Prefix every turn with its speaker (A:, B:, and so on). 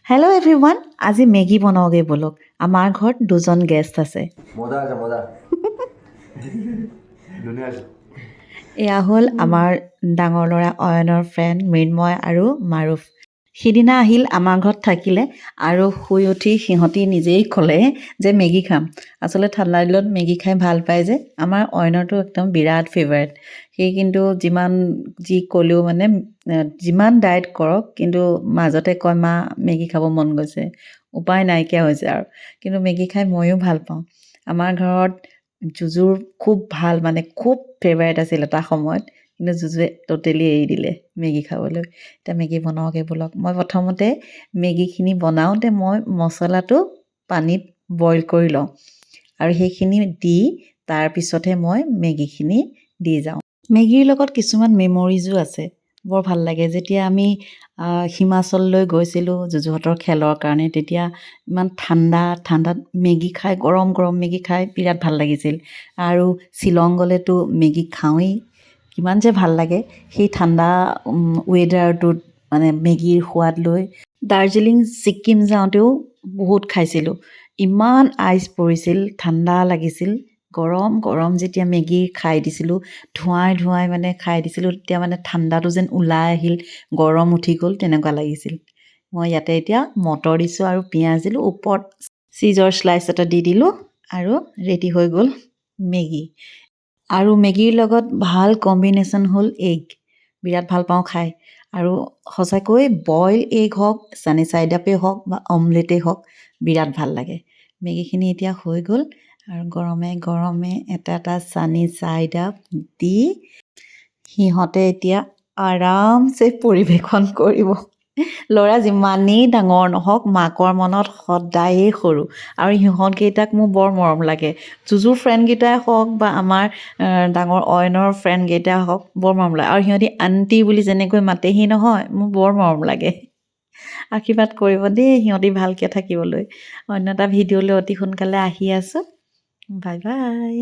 A: Hello' everyone, আজি Maggi বনাওঁগৈ ব'লক। আমাৰ ঘৰত দুজন গেষ্ট আছে।
B: মজা আছে মজা ধুনীয়া আছে।
A: এয়া হ'ল আমাৰ ডাঙৰ ল'ৰা অয়নৰ ফ্ৰেণ্ড মৃন্ময় আৰু মাৰুফ। সিদিনা আহিল আমাৰ ঘৰত থাকিলে আৰু শুই উঠি সিহঁতি নিজেই ক'লে যে মেগী খাম। আচলতে ঠাণ্ডা দিনত মেগী খাই ভাল পায় যে আমাৰ অয়নৰটো একদম বিৰাট ফেভাৰেট। সি কিন্তু যিমান যি ক'লেও মানে যিমান ডায়েট কৰক কিন্তু মাজতে কয় মা মেগী খাব মন গৈছে, উপায় নাইকিয়া হৈছে আৰু। কিন্তু মেগী খাই ময়ো ভাল পাওঁ। আমাৰ ঘৰত জুজুৰ খুব ভাল মানে খুব ফেভাৰেট আছিল এটা সময়ত, কিন্তু জুজুৱে ট'টেলি এৰি দিলে মেগী খাবলৈ। এতিয়া মেগী বনাওঁগৈ ব'লক। মই প্ৰথমতে মেগীখিনি বনাওঁতে মই মছলাটো পানীত বইল কৰি লওঁ আৰু সেইখিনি দি তাৰপিছতহে মই মেগীখিনি দি যাওঁ। মেগীৰ লগত কিছুমান মেমৰিজো আছে, বৰ ভাল লাগে। যেতিয়া আমি হিমাচললৈ গৈছিলোঁ জুজুহঁতৰ খেলৰ কাৰণে, তেতিয়া ইমান ঠাণ্ডাত মেগী খাই গৰম গৰম মেগী খাই বিৰাট ভাল লাগিছিল। আৰু শ্বিলং গ'লেতো মেগী খাওঁৱেই, কিমান যে ভাল লাগে সেই ঠাণ্ডা ৱেডাৰটোত মানে মেগীৰ সোৱাদ লৈ। দাৰ্জিলিং ছিকিম যাওঁতেও বহুত খাইছিলোঁ, ইমান আইচ পৰিছিল, ঠাণ্ডা লাগিছিল। গৰম গৰম যেতিয়া মেগী খাই দিছিলোঁ, ধোঁৱাই মানে খাই দিছিলোঁ, তেতিয়া মানে ঠাণ্ডাটো যেন ওলাই আহিল, গৰম উঠি গ'ল তেনেকুৱা লাগিছিল। মই ইয়াতে এতিয়া মটৰ দিছোঁ আৰু পিঁয়াজ দিলোঁ, ওপৰত চীজৰ শ্লাইচ এটা দি দিলোঁ আৰু ৰেডি হৈ গ'ল মেগী। আৰু মেগীৰ লগত ভাল কম্বিনেশ্যন হ'ল এগ। বিৰাট ভাল পাওঁ খাই। আৰু সঁচাকৈ বইল এগ হওক, চানি চাইড আপেই হওক বা অমলেটেই হওক, বিৰাট ভাল লাগে। মেগীখিনি এতিয়া হৈ গ'ল আৰু গৰমে গৰমে এটা এটা চানি চাইড আপ দি সিহঁতে এতিয়া আৰামছে পৰিৱেশন কৰিব। ল'ৰা যিমানেই ডাঙৰ নহওক, মাকৰ মনত সদায়েই সৰু। আৰু সিহঁতকেইটাক মোৰ বৰ মৰম লাগে। জুজুৰ ফ্ৰেণ্ডকেইটাই হওক বা আমাৰ ডাঙৰ অয়নৰ ফ্ৰেণ্ডকেইটাই হওক, বৰ মৰম লাগে। আৰু সিহঁতি আণ্টি বুলি যেনেকৈ মাতেহি নহয়, মোৰ বৰ মৰম লাগে। আশীৰ্বাদ কৰিব দেই সিহঁতি ভালকৈ থাকিবলৈ। অন্য এটা ভিডিঅ'লৈ অতি সোনকালে আহি আছোঁ। Bye bye.